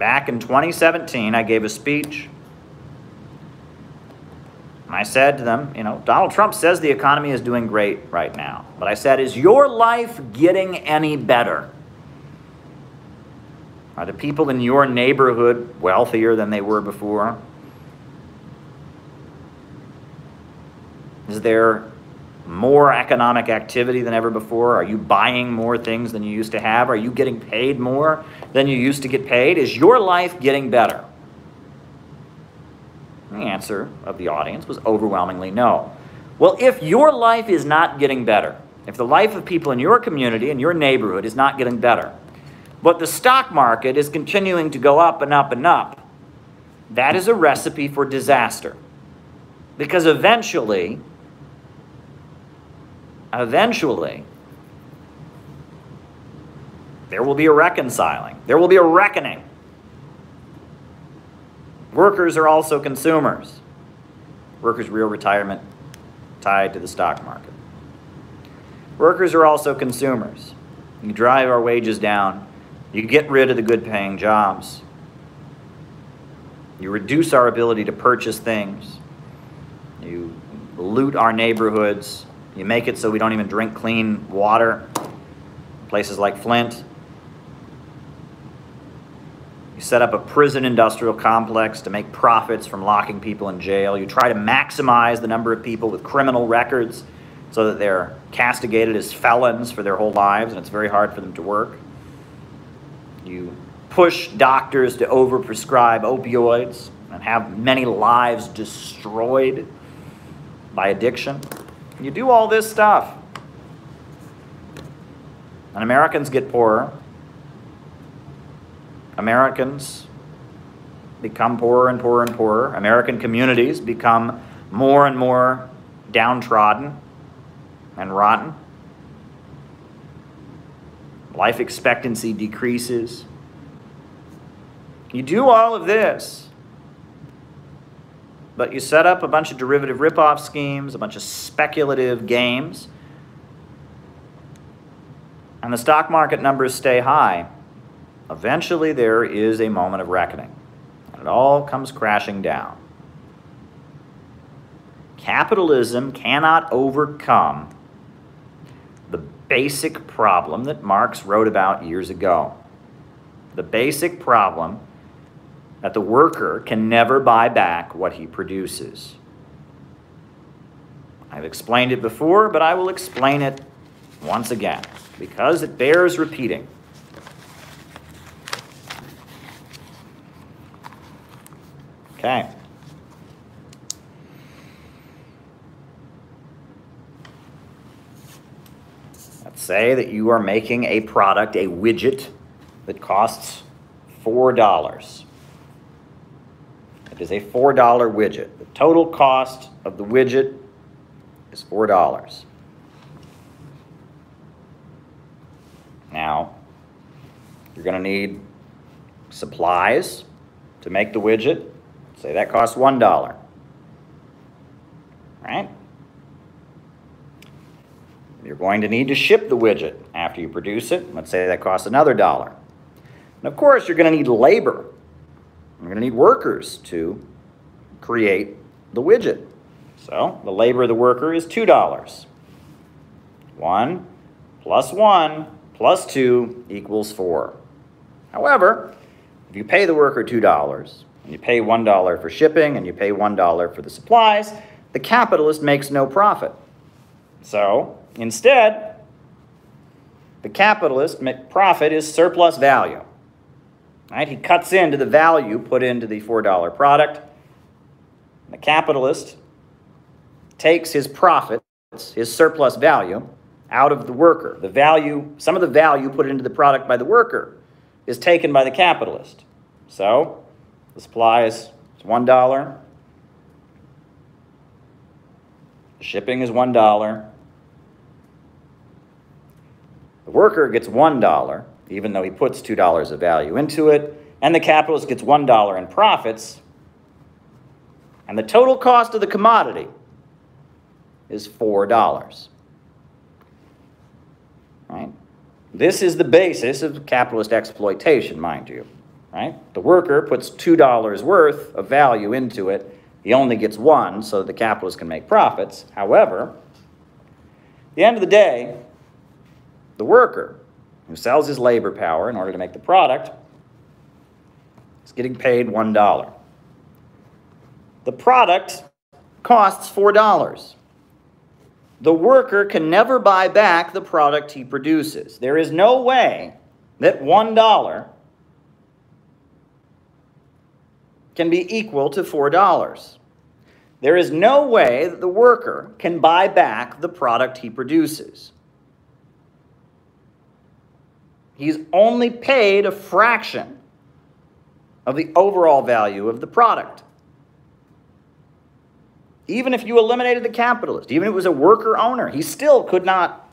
Back in 2017, I gave a speech. And I said to them, you know, Donald Trump says the economy is doing great right now. But I said, is your life getting any better? Are the people in your neighborhood wealthier than they were before? Is there more economic activity than ever before? Are you buying more things than you used to have? Are you getting paid more than you used to get paid? Is your life getting better? The answer of the audience was overwhelmingly no. Well, if your life is not getting better, if the life of people in your community and your neighborhood is not getting better, but the stock market is continuing to go up and up and up, that is a recipe for disaster. Because eventually, there will be a reconciling. There will be a reckoning. Workers are also consumers. Workers' real retirement tied to the stock market. Workers are also consumers. You drive our wages down. You get rid of the good-paying jobs. You reduce our ability to purchase things. You loot our neighborhoods. You make it so we don't even drink clean water. Places like Flint. You set up a prison industrial complex to make profits from locking people in jail. You try to maximize the number of people with criminal records so that they're castigated as felons for their whole lives, and it's very hard for them to work. You push doctors to overprescribe opioids and have many lives destroyed by addiction. You do all this stuff. And Americans get poorer. Americans become poorer and poorer and poorer. American communities become more and more downtrodden and rotten. Life expectancy decreases. You do all of this, but you set up a bunch of derivative ripoff schemes, a bunch of speculative games, and the stock market numbers stay high. Eventually, there is a moment of reckoning, and it all comes crashing down. Capitalism cannot overcome the basic problem that Marx wrote about years ago. The basic problem that the worker can never buy back what he produces. I've explained it before, but I will explain it once again, because it bears repeating. Okay. Let's say that you are making a product, a widget, that costs $4. It is a $4 widget. The total cost of the widget is $4. Now, you're going to need supplies to make the widget. Say that costs $1, right? You're going to need to ship the widget after you produce it. Let's say that costs another $1. And of course, you're going to need labor. You're going to need workers to create the widget. So the labor of the worker is $2. 1 plus 1 plus 2 equals 4. However, if you pay the worker $2, and you pay $1 for shipping, and you pay $1 for the supplies, the capitalist makes no profit. So, instead, the capitalist profit is surplus value. Right? He cuts into the value put into the $4 product. The capitalist takes his profits, his surplus value, out of the worker. The value, some of the value put into the product by the worker is taken by the capitalist. So, the supply is $1. The shipping is $1. The worker gets $1, even though he puts $2 of value into it, and the capitalist gets $1 in profits, and the total cost of the commodity is $4. Right? This is the basis of capitalist exploitation, mind you. right? The worker puts $2 worth of value into it. He only gets $1 so that the capitalist can make profits. However, at the end of the day, the worker who sells his labor power in order to make the product is getting paid $1. The product costs $4. The worker can never buy back the product he produces. There is no way that $1 can be equal to $4. There is no way that the worker can buy back the product he produces. He's only paid a fraction of the overall value of the product. Even if you eliminated the capitalist, even if it was a worker owner, he still could not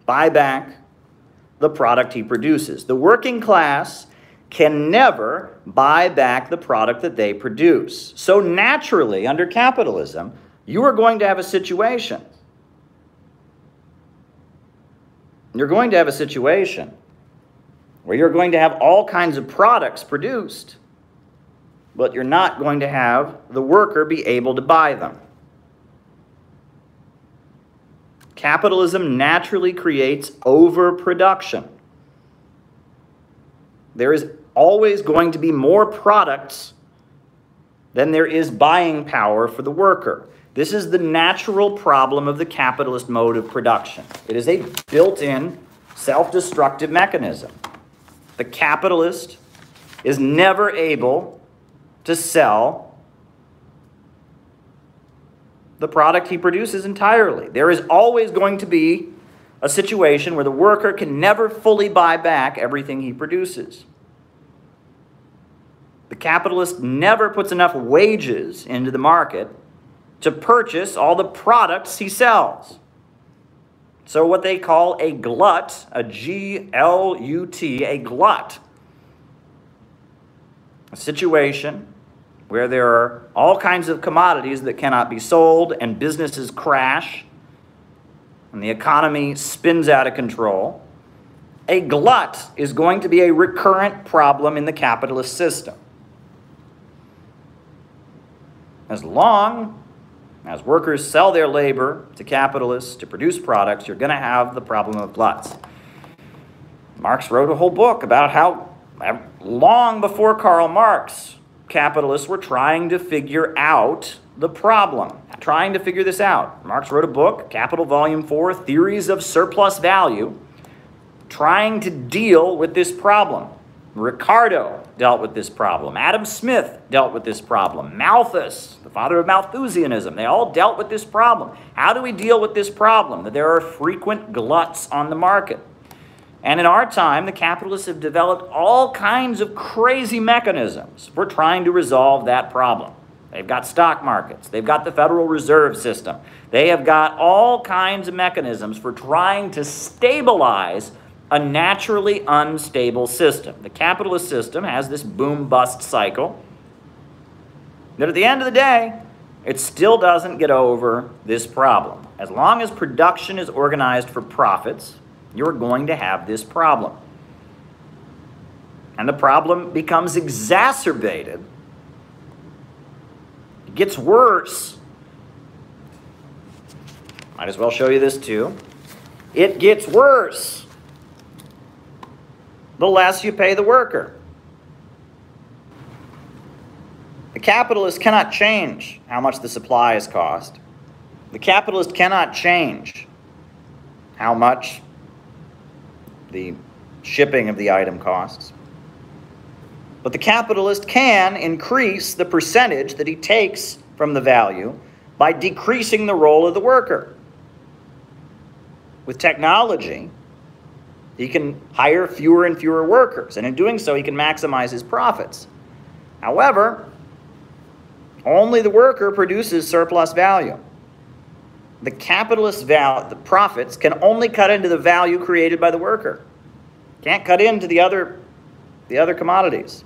buy back the product he produces. The working class can never buy back the product that they produce. So naturally, under capitalism, you are going to have a situation. You're going to have a situation where you're going to have all kinds of products produced, but you're not going to have the worker be able to buy them. Capitalism naturally creates overproduction. There is always going to be more products than there is buying power for the worker. This is the natural problem of the capitalist mode of production. It is a built-in self-destructive mechanism. The capitalist is never able to sell the product he produces entirely. There is always going to be a situation where the worker can never fully buy back everything he produces. The capitalist never puts enough wages into the market to purchase all the products he sells. So what they call a glut, a G-L-U-T, a glut, a situation where there are all kinds of commodities that cannot be sold and businesses crash and the economy spins out of control. A glut is going to be a recurrent problem in the capitalist system. As long as workers sell their labor to capitalists to produce products, you're going to have the problem of gluts. Marx wrote a whole book about how long before Karl Marx, capitalists were trying to figure out the problem, trying to figure this out. Marx wrote a book, Capital Volume 4, Theories of Surplus Value, trying to deal with this problem. Ricardo dealt with this problem. Adam Smith dealt with this problem. Malthus, the father of Malthusianism, they all dealt with this problem. How do we deal with this problem? That there are frequent gluts on the market. And in our time, the capitalists have developed all kinds of crazy mechanisms for trying to resolve that problem. They've got stock markets. They've got the Federal Reserve System. They have got all kinds of mechanisms for trying to stabilize a naturally unstable system. The capitalist system has this boom-bust cycle that at the end of the day, it still doesn't get over this problem. As long as production is organized for profits, you're going to have this problem. And the problem becomes exacerbated. It gets worse. Might as well show you this too. It gets worse the less you pay the worker. The capitalist cannot change how much the supplies cost. The capitalist cannot change how much the shipping of the item costs. But the capitalist can increase the percentage that he takes from the value by decreasing the role of the worker. With technology, he can hire fewer and fewer workers, and in doing so, he can maximize his profits. However, only the worker produces surplus value. The capitalist the profits can only cut into the value created by the worker. Can't cut into the other commodities,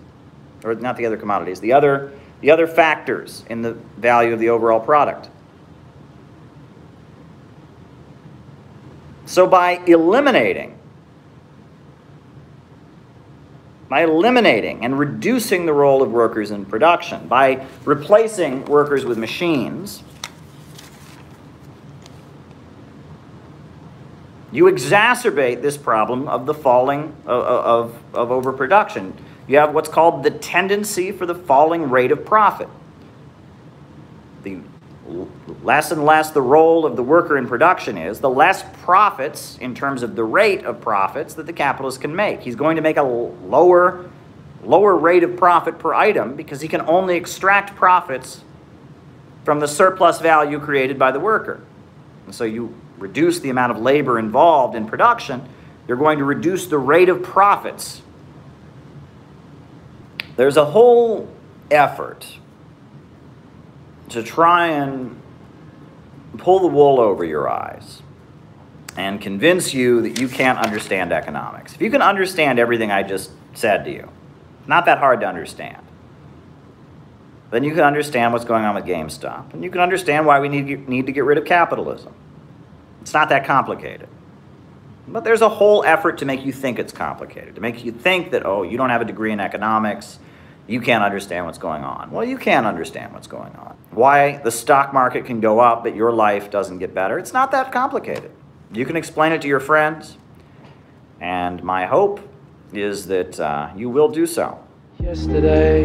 or not the other commodities, the other factors in the value of the overall product. So by eliminating by eliminating and reducing the role of workers in production, by replacing workers with machines. You exacerbate this problem of the falling of overproduction. You have what's called the tendency for the falling rate of profit. The less and less the role of the worker in production is, the less profits in terms of the rate of profits that the capitalist can make. He's going to make a lower rate of profit per item because he can only extract profits from the surplus value created by the worker. And so you reduce the amount of labor involved in production, you're going to reduce the rate of profits. There's a whole effort to try and pull the wool over your eyes and convince you that you can't understand economics. If you can understand everything I just said to you, not that hard to understand, then you can understand what's going on with GameStop, and you can understand why we need to get rid of capitalism. It's not that complicated. But there's a whole effort to make you think it's complicated, to make you think that, oh, you don't have a degree in economics, you can't understand what's going on. Well, you can understand what's going on. Why the stock market can go up, but your life doesn't get better. It's not that complicated. You can explain it to your friends, and my hope is that you will do so. Yesterday,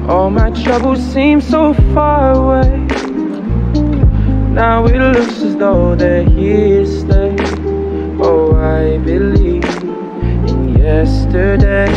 all my troubles seem so far away. Now it looks as though they're here to stay. Oh, I believe in yesterday.